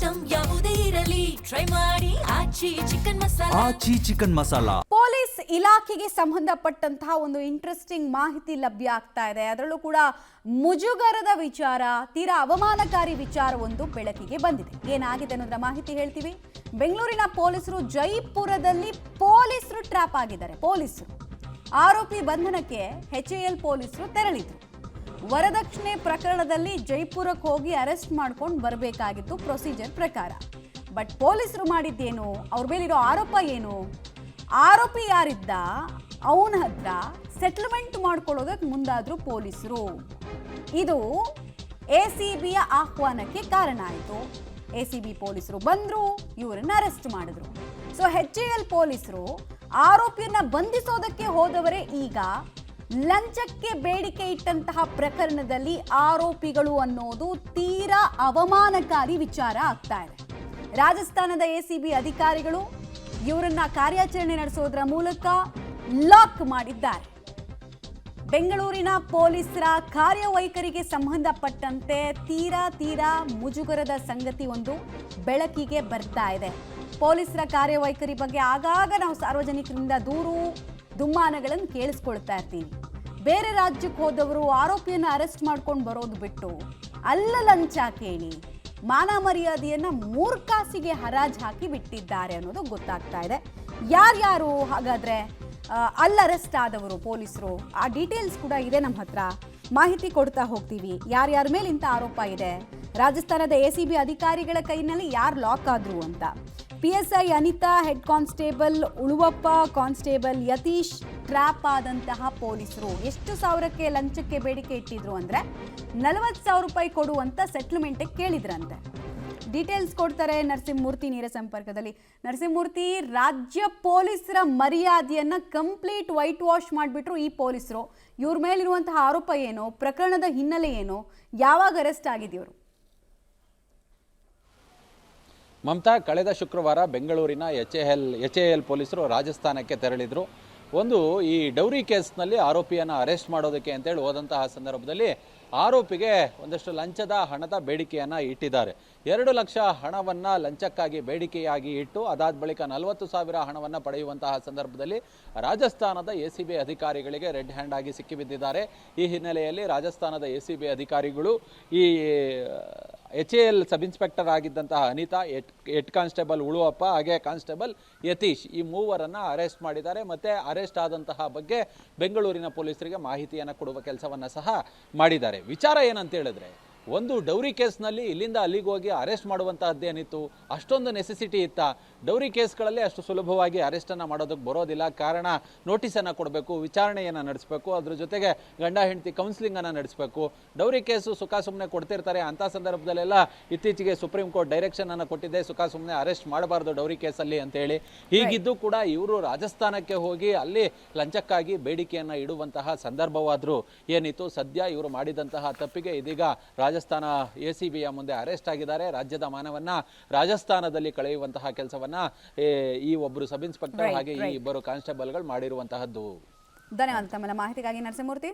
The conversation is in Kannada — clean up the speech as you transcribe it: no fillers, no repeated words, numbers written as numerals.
ಐಟಂ ಯಾವುದೇ ಇರಲಿ ಟ್ರೈ ಮಾಡಿ ಆಚಿ ಚಿಕನ್ ಮಸಾಲಾ. ಪೊಲೀಸ್ ಇಲಾಖೆಗೆ ಸಂಬಂಧಪಟ್ಟಂತಹ ಒಂದು ಇಂಟ್ರೆಸ್ಟಿಂಗ್ ಮಾಹಿತಿ ಲಭ್ಯ ಆಗ್ತಾ ಇದೆ. ಅದರಲ್ಲೂ ಕೂಡ ಮುಜುಗರದ ವಿಚಾರ, ತೀರಾ ಅವಮಾನಕಾರಿ ವಿಚಾರ ಒಂದು ಬೆಳಕಿಗೆ ಬಂದಿದೆ. ಏನಾಗಿದೆ ಅನ್ನೋದರ ಮಾಹಿತಿ ಹೇಳ್ತೀವಿ. ಬೆಂಗಳೂರಿನ ಪೊಲೀಸರು ಜೈಪುರದಲ್ಲಿ ಪೊಲೀಸರು ಟ್ರ್ಯಾಪ್ ಆಗಿದ್ದಾರೆ. ಪೊಲೀಸರು ಆರೋಪಿ ಬಂಧನಕ್ಕೆ HAL ಪೊಲೀಸರು ತೆರಳಿದ್ರು. ವರದಕ್ಷಿಣೆ ಪ್ರಕರಣದಲ್ಲಿ ಜೈಪುರಕ್ಕೆ ಹೋಗಿ ಅರೆಸ್ಟ್ ಮಾಡ್ಕೊಂಡು ಬರಬೇಕಾಗಿತ್ತು ಪ್ರೊಸೀಜರ್ ಪ್ರಕಾರ. ಬಟ್ ಪೊಲೀಸರು ಮಾಡಿದ್ದೇನು, ಅವ್ರ ಮೇಲಿರೋ ಆರೋಪ ಏನು, ಆರೋಪಿ ಯಾರಿದ್ದ, ಅವನ ಹತ್ರ ಸೆಟಲ್ಮೆಂಟ್ ಮಾಡ್ಕೊಳ್ಳೋದಕ್ಕೆ ಮುಂದಾದ್ರು ಪೊಲೀಸರು. ಇದು ACBಯ ಆಹ್ವಾನಕ್ಕೆ ಕಾರಣ ಆಯಿತು. ACB ಪೊಲೀಸರು ಬಂದರು, ಇವರನ್ನ ಅರೆಸ್ಟ್ ಮಾಡಿದ್ರು. ಸೊ HAL ಪೊಲೀಸರು ಆರೋಪಿಯನ್ನ ಬಂಧಿಸೋದಕ್ಕೆ ಹೋದವರೇ ಈಗ ಲಂಚಕ್ಕೆ ಬೇಡಿಕೆ ಇಟ್ಟಂತಹ ಪ್ರಕರಣದಲ್ಲಿ ಆರೋಪಿಗಳು ಅನ್ನೋದು ತೀರಾ ಅವಮಾನಕಾರಿ ವಿಚಾರ ಆಗ್ತಾ ಇದೆ. ರಾಜಸ್ಥಾನದ ACB ಅಧಿಕಾರಿಗಳು ಇವರನ್ನ ಕಾರ್ಯಾಚರಣೆ ನಡೆಸೋದ್ರ ಮೂಲಕ ಲಾಕ್ ಮಾಡಿದ್ದಾರೆ. ಬೆಂಗಳೂರಿನ ಪೊಲೀಸರ ಕಾರ್ಯವೈಖರಿಗೆ ಸಂಬಂಧಪಟ್ಟಂತೆ ತೀರಾ ಮುಜುಗರದ ಸಂಗತಿ ಒಂದು ಬೆಳಕಿಗೆ ಬರ್ತಾ ಇದೆ. ಪೊಲೀಸರ ಕಾರ್ಯವೈಖರಿ ಬಗ್ಗೆ ಆಗಾಗ ನಾವು ಸಾರ್ವಜನಿಕರಿಂದ ದೂರು ದುಮ್ಮಾನಗಳನ್ನು ಕೇಳಿಸ್ಕೊಳ್ತಾ ಇರ್ತೀವಿ. ಬೇರೆ ರಾಜ್ಯಕ್ಕೆ ಹೋದವರು ಆರೋಪಿಯನ್ನು ಅರೆಸ್ಟ್ ಮಾಡ್ಕೊಂಡು ಬರೋದು ಬಿಟ್ಟು ಅಲ್ಲ ಲಂಚ ಕೇಳಿ ಮಾನ ಮರ್ಯಾದೆಯನ್ನ ಮೂರ್ಖಾಸಿಗೆ ಹರಾಜು ಹಾಕಿ ಬಿಟ್ಟಿದ್ದಾರೆ ಅನ್ನೋದು ಗೊತ್ತಾಗ್ತಾ ಇದೆ. ಯಾರ್ಯಾರು ಹಾಗಾದ್ರೆ ಅಲ್ಲಿ ಅರೆಸ್ಟ್ ಆದವರು ಪೊಲೀಸರು, ಆ ಡೀಟೇಲ್ಸ್ ಕೂಡ ಇದೆ ನಮ್ಮ ಹತ್ರ, ಮಾಹಿತಿ ಕೊಡ್ತಾ ಹೋಗ್ತೀವಿ. ಯಾರ್ಯಾರ ಮೇಲೆ ಇಂಥ ಆರೋಪ ಇದೆ, ರಾಜಸ್ಥಾನದ ACB ಅಧಿಕಾರಿಗಳ ಕೈನಲ್ಲಿ ಯಾರು ಲಾಕ್ ಆದ್ರು ಅಂತ. PSI Anita, head constable Uluvappa, constable Yatish trap ಆದಂತಹ ಪೊಲೀಸರು ಎಷ್ಟು ಸಾವಿರಕ್ಕೆ ಲಂಚಕ್ಕೆ ಬೇಡಿಕೆ ಇಟ್ಟಿದ್ರು ಅಂದರೆ 40,000 ರೂಪಾಯಿ ಕೊಡುವಂತ ಸೆಟ್ಲ್ಮೆಂಟ್ ಕೇಳಿದ್ರಂತೆ. ಡೀಟೇಲ್ಸ್ ಕೊಡ್ತಾರೆ ನರಸಿಂಹಮೂರ್ತಿ ನೇರ ಸಂಪರ್ಕದಲ್ಲಿ. ನರಸಿಂಹಮೂರ್ತಿ, ರಾಜ್ಯ ಪೊಲೀಸರ ಮರ್ಯಾದೆಯನ್ನ ಕಂಪ್ಲೀಟ್ ವೈಟ್ ವಾಶ್ ಮಾಡಿಬಿಟ್ರು ಈ ಪೊಲೀಸರು. ಇವ್ರ ಮೇಲಿರುವಂತಹ ಆರೋಪ ಏನು, ಪ್ರಕರಣದ ಹಿನ್ನೆಲೆ ಏನು, ಯಾವಾಗ ಅರೆಸ್ಟ್ ಆಗಿದ್ಯವರು? ಮಮತಾ, ಕಳೆದ ಶುಕ್ರವಾರ ಬೆಂಗಳೂರಿನ HAL ಪೊಲೀಸರು ರಾಜಸ್ಥಾನಕ್ಕೆ ತೆರಳಿದ್ರು. ಒಂದು ಈ ಡೌರಿ ಕೇಸ್ನಲ್ಲಿ ಆರೋಪಿಯನ್ನು ಅರೆಸ್ಟ್ ಮಾಡೋದಕ್ಕೆ ಅಂತೇಳಿ ಹೋದಂತಹ ಸಂದರ್ಭದಲ್ಲಿ ಆರೋಪಿಗೆ ಒಂದಷ್ಟು ಹಣದ ಬೇಡಿಕೆಯನ್ನು ಇಟ್ಟಿದ್ದಾರೆ. 2 ಲಕ್ಷ ಹಣವನ್ನು ಲಂಚಕ್ಕಾಗಿ ಬೇಡಿಕೆಯಾಗಿ ಇಟ್ಟು ಅದಾದ ಬಳಿಕ 40,000 ಹಣವನ್ನು ಪಡೆಯುವಂತಹ ಸಂದರ್ಭದಲ್ಲಿ ರಾಜಸ್ಥಾನದ ACB ಅಧಿಕಾರಿಗಳಿಗೆ ರೆಡ್ ಹ್ಯಾಂಡ್ ಆಗಿ ಸಿಕ್ಕಿಬಿದ್ದಿದ್ದಾರೆ. ಈ ಹಿನ್ನೆಲೆಯಲ್ಲಿ ರಾಜಸ್ಥಾನದ ACB ಅಧಿಕಾರಿಗಳು ಈ HAL ಸಬ್ ಇನ್ಸ್ಪೆಕ್ಟರ್ ಆಗಿದ್ದಂತಹ ಅನಿತಾ, ಹೆಡ್ ಕಾನ್ಸ್ಟೇಬಲ್ ಉಳುವಪ್ಪ ಹಾಗೆ ಕಾನ್ಸ್ಟೇಬಲ್ ಯತೀಶ್, ಈ ಮೂವರನ್ನು ಅರೆಸ್ಟ್ ಮಾಡಿದ್ದಾರೆ. ಮತ್ತು ಅರೆಸ್ಟ್ ಆದಂತಹ ಬಗ್ಗೆ ಬೆಂಗಳೂರಿನ ಪೊಲೀಸರಿಗೆ ಮಾಹಿತಿಯನ್ನು ಕೊಡುವ ಕೆಲಸವನ್ನು ಸಹ ಮಾಡಿದ್ದಾರೆ. ವಿಚಾರ ಏನಂತ ಹೇಳಿದ್ರೆ, ಒಂದು ಡೌರಿ ಕೇಸ್ನಲ್ಲಿ ಇಲ್ಲಿಂದ ಅಲ್ಲಿಗೆ ಹೋಗಿ ಅರೆಸ್ಟ್ ಮಾಡುವಂತಹದ್ದೇನಿತ್ತು, ಅಷ್ಟೊಂದು ನೆಸೆಸಿಟಿ ಇತ್ತಾ? ಡೌರಿ ಕೇಸ್ಗಳಲ್ಲಿ ಅಷ್ಟು ಸುಲಭವಾಗಿ ಅರೆಸ್ಟನ್ನು ಮಾಡೋದಕ್ಕೆ ಬರೋದಿಲ್ಲ. ಕಾರಣ ನೋಟಿಸನ್ನು ಕೊಡಬೇಕು, ವಿಚಾರಣೆಯನ್ನು ನಡೆಸಬೇಕು, ಅದ್ರ ಜೊತೆಗೆ ಗಂಡ ಹೆಂಡತಿ ಕೌನ್ಸಿಲಿಂಗನ್ನು ನಡೆಸಬೇಕು. ಡೌರಿ ಕೇಸು ಸುಖ ಸುಮ್ಮನೆ ಕೊಡ್ತಿರ್ತಾರೆ. ಅಂಥ ಸಂದರ್ಭದಲ್ಲೆಲ್ಲ ಇತ್ತೀಚೆಗೆ ಸುಪ್ರೀಂ ಕೋರ್ಟ್ ಡೈರೆಕ್ಷನನ್ನು ಕೊಟ್ಟಿದೆ, ಸುಖ ಸುಮ್ಮನೆ ಅರೆಸ್ಟ್ ಮಾಡಬಾರ್ದು ಡೌರಿ ಕೇಸಲ್ಲಿ ಅಂತೇಳಿ. ಹೀಗಿದ್ದು ಕೂಡ ಇವರು ರಾಜಸ್ಥಾನಕ್ಕೆ ಹೋಗಿ ಅಲ್ಲಿ ಲಂಚಕ್ಕಾಗಿ ಬೇಡಿಕೆಯನ್ನು ಇಡುವಂತಹ ಸಂದರ್ಭವಾದರೂ ಏನಿತ್ತು. ಸದ್ಯ ಇವರು ಮಾಡಿದಂತಹ ತಪ್ಪಿಗೆ ಇದೀಗ ರಾಜಸ್ಥಾನ ACBಯ ಮುಂದೆ ಅರೆಸ್ಟ್ ಆಗಿದ್ದಾರೆ. ರಾಜ್ಯದ ಮಾನವನ್ನ ರಾಜಸ್ಥಾನದಲ್ಲಿ ಕಳೆಯುವಂತಹ ಕೆಲಸವನ್ನ ಈ ಒಬ್ಬರು ಸಬ್ ಇನ್ಸ್ಪೆಕ್ಟರ್ ಹಾಗೆ ಈ ಇಬ್ಬರು ಕಾನ್ಸ್ಟೇಬಲ್ಗಳು ಮಾಡಿರುವಂತಹದ್ದು. ಧನ್ಯವಾದ ತಮ್ಮ ಮಾಹಿತಿಗಾಗಿ ನರಸಿಂಹಮೂರ್ತಿ.